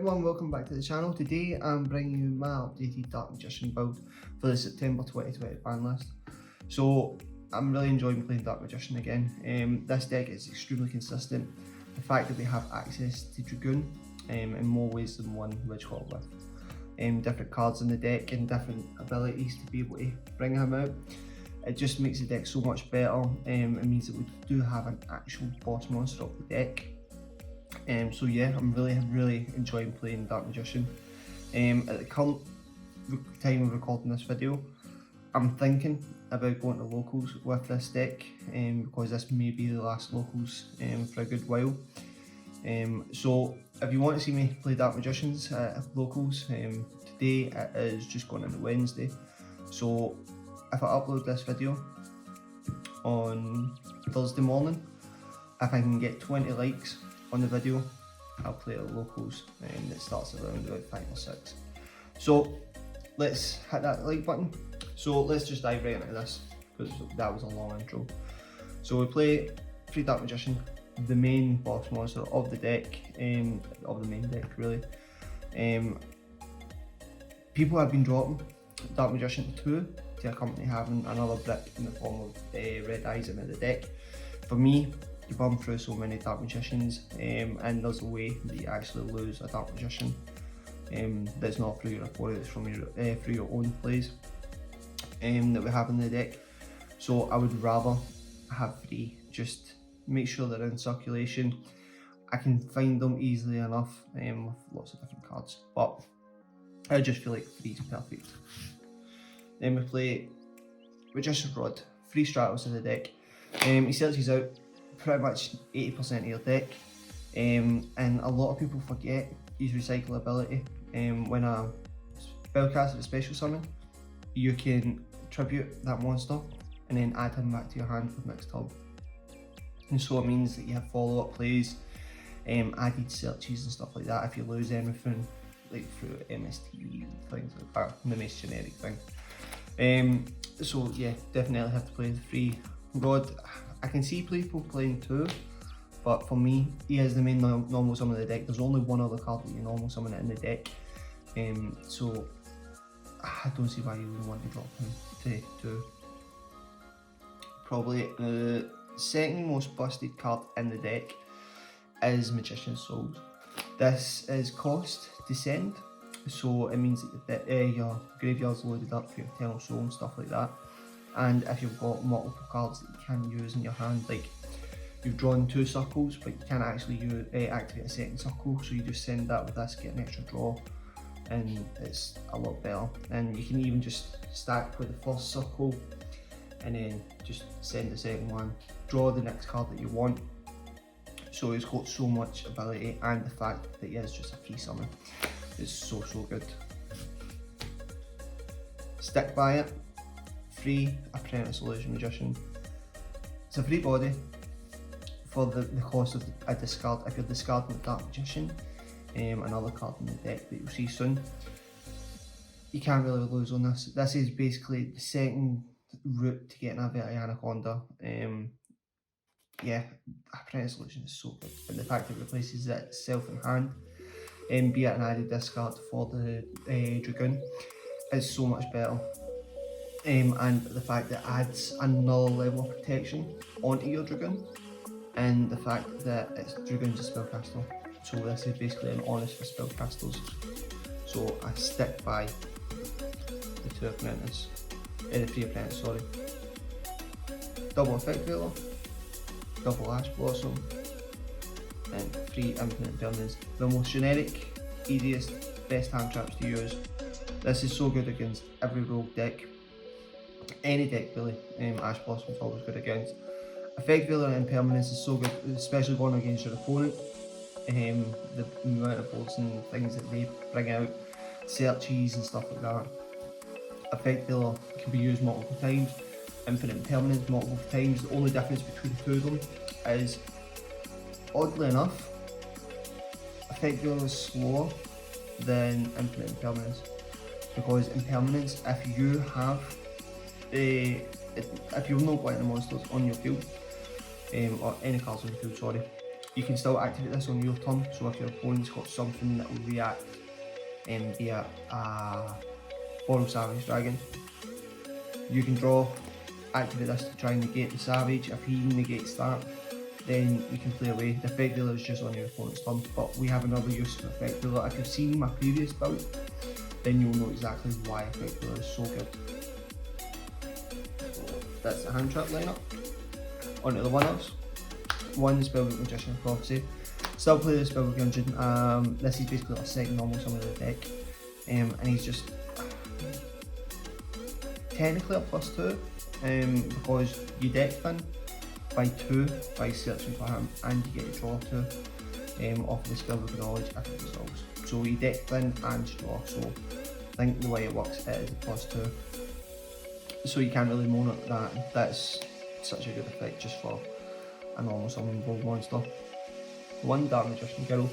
everyone, welcome back to the channel. Today I'm bringing you my updated Dark Magician build for the September 2020 ban list. So I'm really enjoying playing Dark Magician again. This deck is extremely consistent. The fact that we have access to Dragoon in more ways than one Witchclaw with different cards in the deck and different abilities to be able to bring him out. It just makes the deck so much better. It means that we do have an actual boss monster of the deck. So yeah, I'm really enjoying playing Dark Magician. At the current time of recording this video, I'm thinking about going to locals with this deck because this may be the last locals for a good while. So if you want to see me play Dark Magicians at locals, today it is just going into Wednesday. So if I upload this video on Thursday morning, if I can get 20 likes on the video, I'll play at locals, and it starts around about 5 or 6. So let's hit that like button. So let's just dive right into this because that was a long intro. So we play 3 Dark Magician, the main boss monster of the deck, of the main deck really. People have been dropping Dark Magician 2 to accompany having another brick in the form of red eyes into the deck. For me, you burn through so many Dark Magicians, and there's a way that you actually lose a Dark Magician that's not through your opponent, it's from your through your own plays that we have in the deck. So I would rather have 3, just make sure they're in circulation. I can find them easily enough with lots of different cards, but I just feel like 3 is perfect. Then we play Magician's Rod, 3 Stratos in the deck. He searches out pretty much 80% of your deck, and a lot of people forget his recycle ability. When a spellcaster a special summon, you can tribute that monster and then add him back to your hand for next turn. And so it means that you have follow-up plays, added searches and stuff like that if you lose anything, like through MST and things like that, the most generic thing. So yeah, definitely have to play the 3 Rod. I can see people playing 2, but for me, he is the main normal summon of the deck. There's only one other card that you normal summon it in the deck, so I don't see why you would want to drop him to 2. Probably the second most busted card in the deck is Magician's Souls. This is cost to send, so it means that your graveyard's loaded up for your Eternal Soul and stuff like that. And if you've got multiple cards that you can use in your hand, like you've drawn 2 circles but you can't actually activate a second circle, so you just send that with this, get an extra draw, and it's a lot better. And you can even just stack with the first circle and then just send the second one, draw the next card that you want. So he's got so much ability, and the fact that he is just a free summon is so good. Stick by it. 3 Apprentice Illusion Magician. It's a free body for the cost of a discard. If you're discarding Dark Magician, another card in the deck that you'll see soon, you can't really lose on this. This is basically the second route to getting a Verti Anaconda. Yeah, Apprentice Illusion is so good, and the fact that it replaces itself in hand, be it an added discard for the Dragoon, is so much better. And the fact that it adds another level of protection onto your Dragoon, and the fact that Dragoon's a spellcaster, so this is basically an honest for spellcasters. So I stick by the 3 Apprentice, sorry. Double Effect Veiler, double Ash Blossom, and 3 Infinite Permanence. The most generic, easiest, best hand traps to use. This is so good against every rogue deck. Any deck really. Ash Blossom is always good against. Effect Veiler and Impermanence is so good, especially going against your opponent. The amount of bolts and things that they bring out, searches and stuff like that. Effect Veiler can be used multiple times, Infinite Impermanence multiple times. The only difference between the 2 of them is, oddly enough, Effect Veiler is slower than Infinite Impermanence, because Impermanence, if you have if you're not playing the monsters on your field, or any cards on your field, sorry, you can still activate this on your turn, so if your opponent's got something that will react, be it a Borrow Savage Dragon, you can draw, activate this to try and negate the Savage. If he negates that, then you can play away. The Effect Dealer is just on your opponent's turn, but we have another use for Effect Dealer. If you've seen my previous build, then you'll know exactly why Effect Dealer is so good. So that's the hand trap lineup. Onto the winners. 1 Spellbook, Magician, and Prophecy. Still play the Spellbook engine. This is basically a second normal summon of the deck, and he's just technically a +2, because you deck thin by 2 by searching for him, and you get to draw 2 off of the Spellbook Knowledge if it resolves. So you deck thin and draw, so I think the way it works, it is a +2. So you can't really moan at that. That's such a good effect just for a normal summon bold monster. 1 Dark Magician Girl.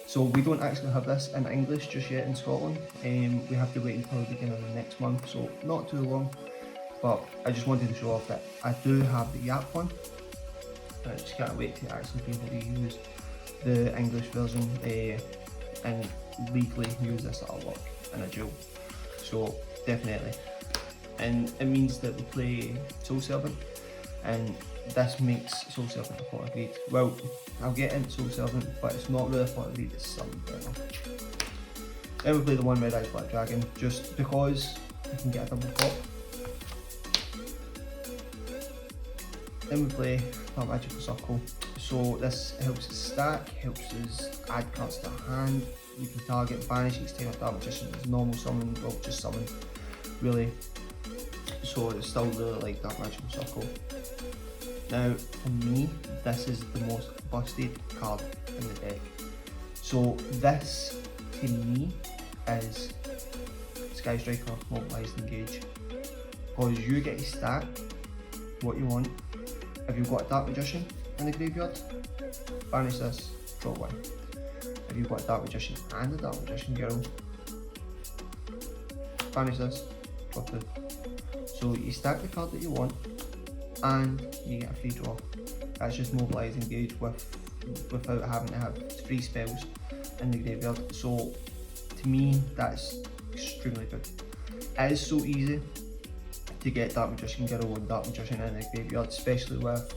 So we don't actually have this in English just yet in Scotland. We have to wait until the beginning of next month, so not too long. But I just wanted to show off that I do have the Yap one. I just can't wait to actually be able to use the English version and legally use this at work in a duel. So definitely. And it means that we play Soul Servant, and this makes Soul Servant a pot of greed. Well, I'll get into Soul Servant, but it's not really a pot of greed, it's something better. Then we play the 1 Red Eyes Black Dragon, just because we can get a double pop. Then we play our Magical Circle. So this helps us stack, helps us add cards to our hand. We can target, banish each time a Dark Magician is normal summon, well just summon, really. So it's still really like that Magical Circle. Now, for me, this is the most busted card in the deck. So this, to me, is Sky Striker Mobilized Engage. Because you get to stack what you want. If you've got a Dark Magician in the graveyard, banish this, draw 1. If you've got a Dark Magician and a Dark Magician Girl, banish this, draw 2. So you stack the card that you want, and you get a free draw. That's just Mobilise Engage without having to have 3 spells in the graveyard. So to me, that's extremely good. It is so easy to get Dark Magician Girl and Dark Magician in the graveyard, especially with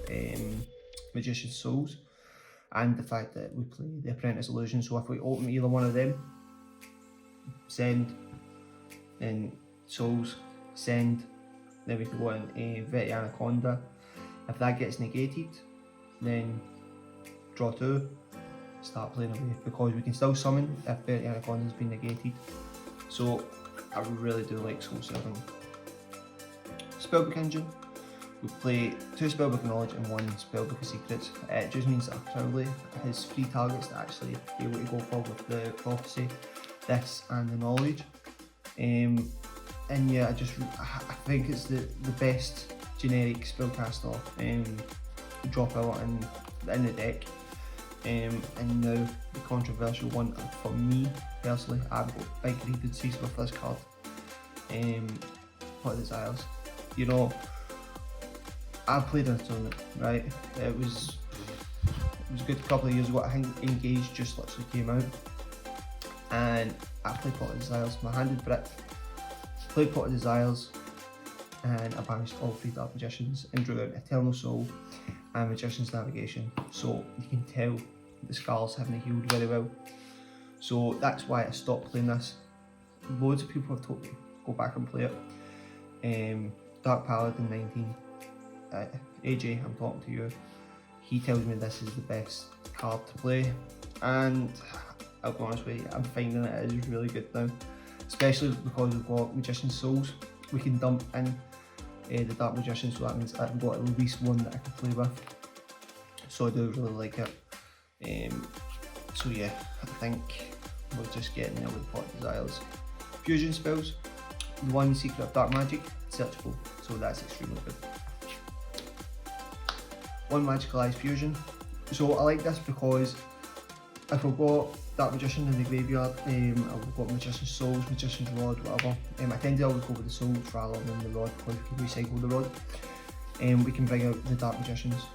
Magician's Souls, and the fact that we play the Apprentice Illusion. So if we open either one of them, send, then Souls, send, then we can go in Vetty Anaconda. If that gets negated, then draw 2, start playing away, because we can still summon if Vetty Anaconda has been negated. So I really do like Soul Servant. Spellbook Engine. We play 2 Spellbook Knowledge and 1 Spellbook of Secrets. It just means that Crowley has 3 targets to actually be able to go for with the Prophecy, this and the Knowledge. And yeah, I think it's the best generic spellcaster drop out in the deck. And now the controversial one for me personally, I've got big grievances with this card. Pot of Desires. You know, I played in a tournament, right? It was a good couple of years ago. I think Engage just literally came out, and I played Pot of Desires. My hand had bricked. Played Pot of Desires, and I banished all 3 Dark Magicians and drew out Eternal Soul and Magician's Navigation. So you can tell the scars haven't healed very well. So that's why I stopped playing this. Loads of people have told me go back and play it. Dark Paladin 19. AJ, I'm talking to you. He tells me this is the best card to play, and I'll be honest with you, I'm finding it is really good now. Especially because we've got Magician's Souls, we can dump in the Dark Magician, so that means I've got at least 1 that I can play with. So I do really like it. So yeah, I think we're just getting there with Pot of Desires. Fusion spells. 1 Secret of Dark Magic, searchable, so that's extremely good. 1 Magical Eyes Fusion. So I like this because if we've got Dark Magician in the graveyard, I've got Magician's Souls, Magician's Rod, whatever. I tend to always go with the Souls rather than the Rod, because we can recycle the Rod. We can bring out the Dark Magicians.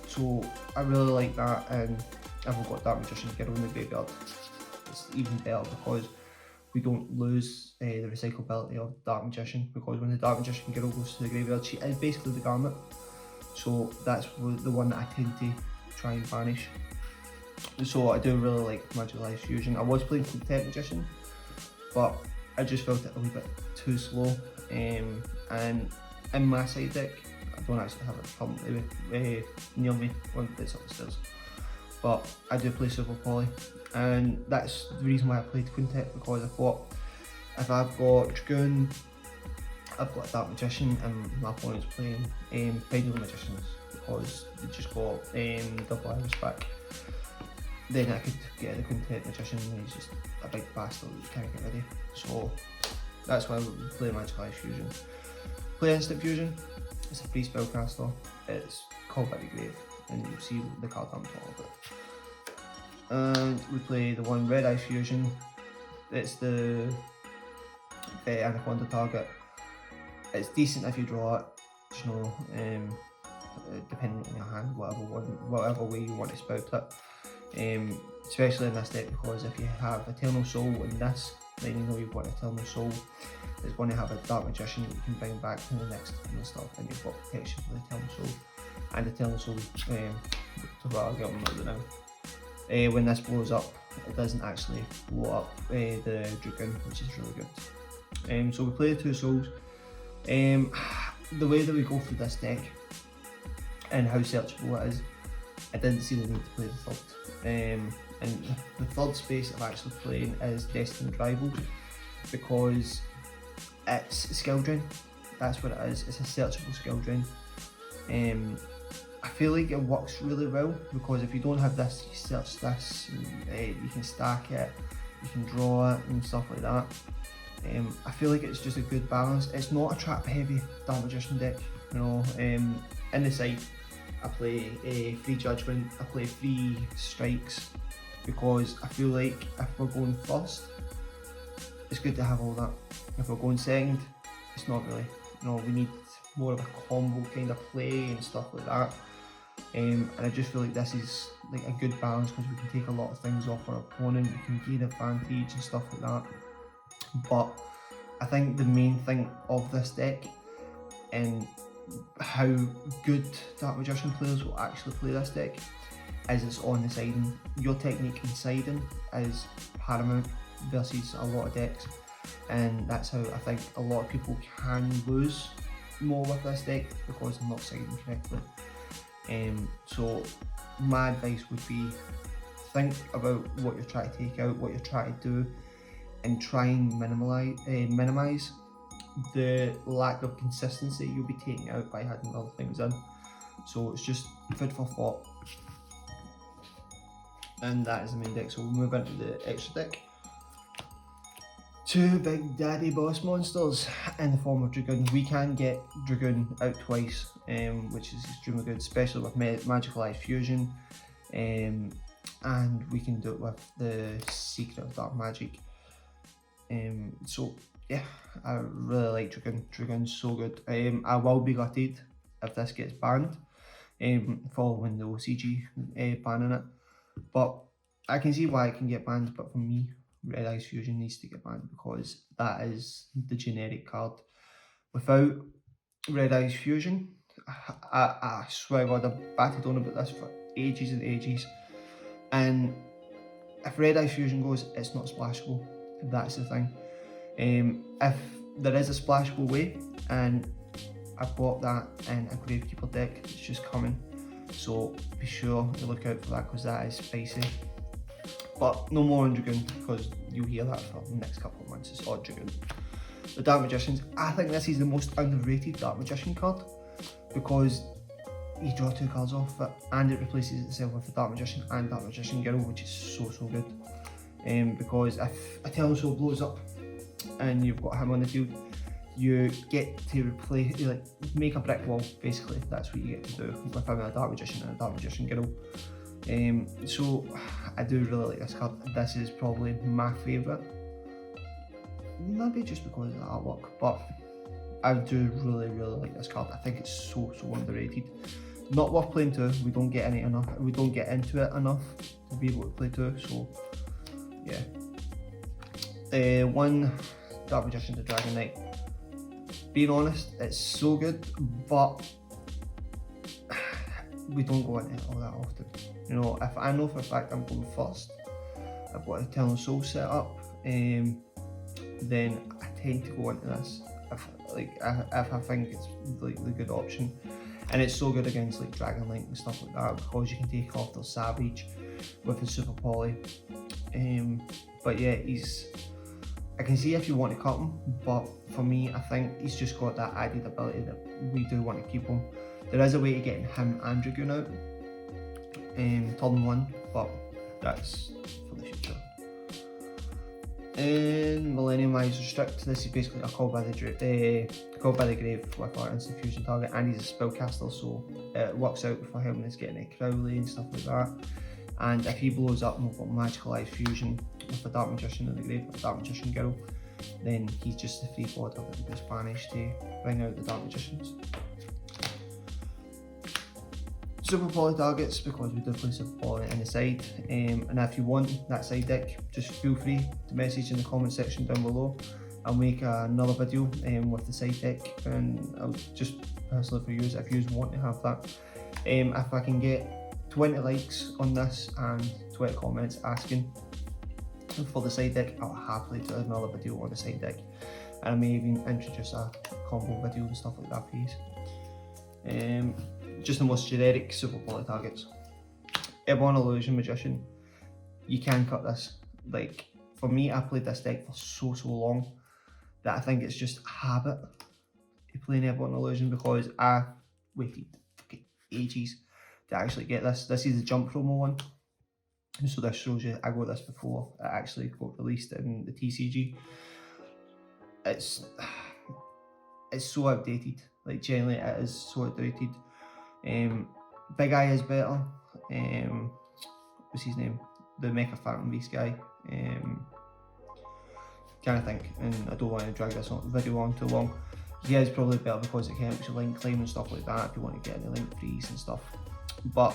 So I really like that, and if we've got Dark Magician Girl in the graveyard, it's even better because we don't lose the recyclability of Dark Magician, because when the Dark Magician Girl goes to the graveyard, she is basically the garment. So that's the one that I tend to try and banish. So I do really like Magical Ice Fusion. I was playing Quintet Magician, but I just felt it a wee bit too slow. And in my side deck, I don't actually have it currently near me when it's upstairs, but I do play Super Poly, and that's the reason why I played Quintet, because I thought if I've got Dragoon, I've got a Dark Magician, and my opponent's playing Pendulum Magicians because they just got double Iris back, then I could get the Quintet Magician, and he's just a big bastard that you can't get rid of. So that's why we play Magical Ice Fusion. Play Instant Fusion. It's a free spellcaster. It's called by the grave, and you'll see the card I'm talking about. And we play the one Red Ice Fusion. It's the Anaconda target. It's decent if you draw it, you know, depending on your hand, whatever way you want to spout it. Especially in this deck, because if you have Eternal Soul in this, then you know you've got Eternal Soul. It's going to have a Dark Magician that you can bring back to the next turn and stuff, and you've got protection for the Eternal Soul. And Eternal Soul, I'll get on with it now. When this blows up, it doesn't actually blow up the Dragoon, which is really good. So we play the 2 souls. The way that we go through this deck and how searchable it is, I didn't see the need to play the 3rd. And the 3rd space I'm actually playing is Destined Rivals, because it's skill drain. That's what it is. It's a searchable skill drain. I feel like it works really well, because if you don't have this, you search this, and, you can stack it, you can draw it and stuff like that. I feel like it's just a good balance. It's not a trap heavy Dark Magician deck, you know. In the side, I play free Judgment, I play free Strikes, because I feel like if we're going first, it's good to have all that. If we're going second, it's not really. You know, we need more of a combo kind of play and stuff like that. And I just feel like this is like a good balance, because we can take a lot of things off our opponent, we can gain advantage and stuff like that. But I think the main thing of this deck, and how good Dark Magician players will actually play this deck, is it's on the siding. Your technique in siding is paramount versus a lot of decks, and that's how I think a lot of people can lose more with this deck, because they're not siding correctly. So my advice would be, think about what you're trying to take out, what you're trying to do, and try and minimise the lack of consistency you'll be taking out by having other things in. So it's just food for thought. And that is the main deck, so we'll move into the extra deck. 2 big daddy boss monsters in the form of Dragoon. We can get Dragoon out twice, which is extremely good, especially with Magical Ice Fusion, and we can do it with the Secret of Dark Magic. So yeah, I really like Dragoon. Dragoon's so good. I will be gutted if this gets banned, following the OCG banning it, but I can see why it can get banned. But for me, Red Ice Fusion needs to get banned, because that is the generic card. Without Red Ice Fusion, I swear God, I've batted on about this for ages and ages, and if Red Ice Fusion goes, it's not splashable. That's the thing. If there is a splashable way, and I've got that in a Gravekeeper deck, it's just coming, so be sure to look out for that, because that is spicy. But no more on Dragoon, because you'll hear that for the next couple of months. It's all Dragoon. The Dark Magicians, I think this is the most underrated Dark Magician card, because you draw 2 cards off it, and it replaces itself with the Dark Magician and Dark Magician Girl, which is so good. Because if Eternal Soul blows up and you've got him on the field, you get to replace, like, make a brick wall, basically. That's what you get to do with having a Dark Magician and a Dark Magician Girl. So I do really like this card. This is probably my favourite, maybe just because of the artwork, but I do really like this card. I think it's so underrated. not worth playing 2. We don't get into it enough to be able to play 2. So yeah. 1 Dark Magician to Dragon Knight. Being honest, it's so good, but we don't go into it all that often. You know, if I know for a fact I'm going first, I've got Eternal Soul set up, then I tend to go into this if I think it's like the good option. And it's so good against like Dragon Knight and stuff like that, because you can take off their Savage with the Super Poly. But yeah, I can see if you want to cut him, but for me, I think he's just got that added ability that we do want to keep him. There is a way to get him and Dragoon out, turn 1, but that's for the future. And Millennium Eyes Restrict. This is basically a Call by the Grave with our instant fusion target, and he's a spellcaster, so it works out for him when he's getting a Crowley and stuff like that. And if he blows up and we've got Magical Eyes Fusion with a Dark Magician in the grave, a Dark Magician girl, then he's just a free border that we just banish to bring out the Dark Magicians. Super Poly targets, because we do play Super Poly in the side, and if you want that side deck, just feel free to message in the comment section down below. I'll make another video with the side deck, and I'll just personally for you, if you want to have that. If I can get 20 likes on this and 20 comments asking for the side deck, I'll happily do another video on the side deck, and I may even introduce a combo video and stuff like that for you. Just the most generic Super Poly targets. Airborne Illusion Magician. You can cut this. Like, for me, I played this deck for so long that I think it's just a habit of playing Airborne Illusion, because I waited ages to actually get this. This is the Jump promo one. So this shows you I got this before it actually got released in the TCG. It's so outdated. Like, generally it is so outdated. Big Eye is better. What's his name? The Mecha Phantom Beast guy. Kind of think, and I don't want to drag this video on too long. He is probably better because it helps you link claim and stuff like that if you want to get any link freeze and stuff. But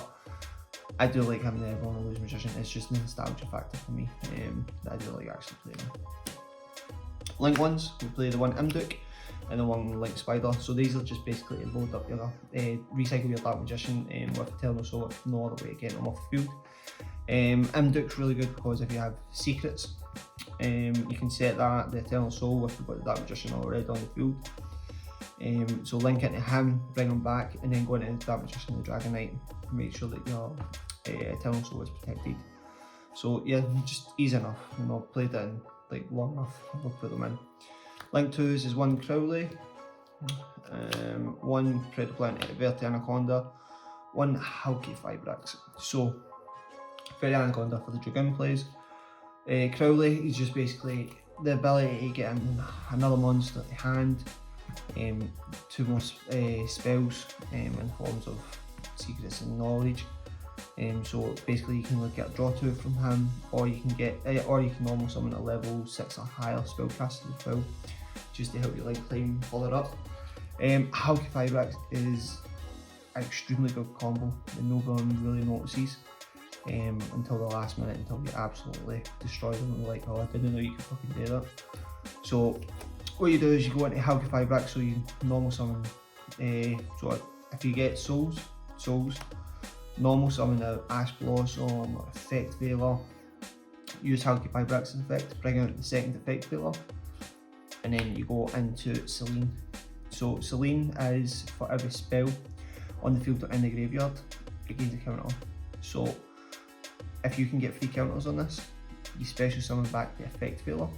I do like having the Airborne Illusion Magician. It's just a nostalgia factor for me that I do like actually playing. Link ones, we play the one Imduk and the one Link Spider. So these are just basically to load up your, recycle your Dark Magician with Eternal Soul, if no other way to get them off the field. Imduk's really good because if you have secrets, you can set that, the Eternal Soul, if you've got the Dark Magician already on the field. So link into him, bring him back, and then go into the Dark Magician and the Dragon Knight, make sure that your Eternal Soul is protected. So yeah, just easy enough. You know, played it in like long enough, we'll put them in. Link 2s is 1 Crowley, 1 Predoplant Verti Anaconda, 1 Halki Fibrax. So Verti Anaconda for the Dragoon plays. Crowley is just basically the ability to get in another monster to hand, 2 more spells in forms of secrets and knowledge. So basically you can get a draw 2 from him, or you can get, or you can normal summon a level 6 or higher spellcaster as well, just to help you like claim further up. Halki Fibrax is an extremely good combo that no one really notices until the last minute, until you absolutely destroy them and like, oh, I didn't know you could fucking do that. So what you do is you go into Halki Fibrax, so you normal summon, so if you get souls, normal summon out Ash Blossom or Effect Veiler, use Halki Fibrax as effect, bring out the second Effect Veiler, and then you go into Selene. So Selene is for every spell on the field or in the graveyard, it gains a counter. So if you can get 3 counters on this, you special summon back the Effect Veiler,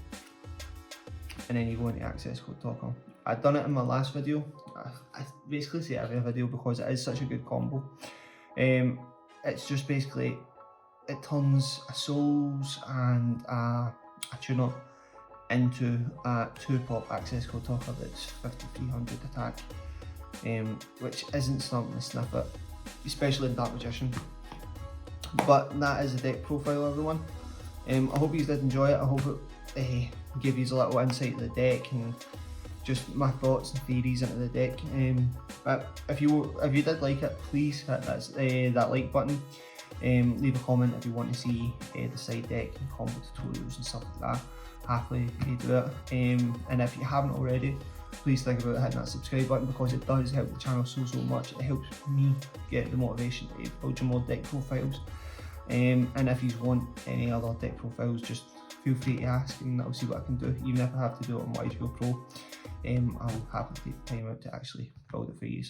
and then you go into Access Code Talker. I've done it in my last video. I basically say every video because it is such a good combo. It's just basically, it turns a Souls and a Tune-Up into a 2-pop Access Code Talker that's 5300 attack, which isn't something to sniff at, especially in Dark Magician. But that is the deck profile, everyone. I hope you did enjoy it. I hope it gave you a little insight to the deck and just my thoughts and theories into the deck. But if you did like it, please hit that like button. Leave a comment if you want to see the side deck and combo tutorials and stuff like that. Happily do it. And if you haven't already, please think about hitting that subscribe button, because it does help the channel so much. It helps me get the motivation to build some more deck profiles. And if you want any other deck profiles, just feel free to ask and I'll see what I can do. Even if I have to do it on Wisewheel Pro, I'll happily take the time out to actually build it for you.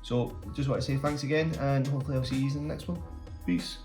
So just want to say thanks again, and hopefully I'll see you in the next one. Peace.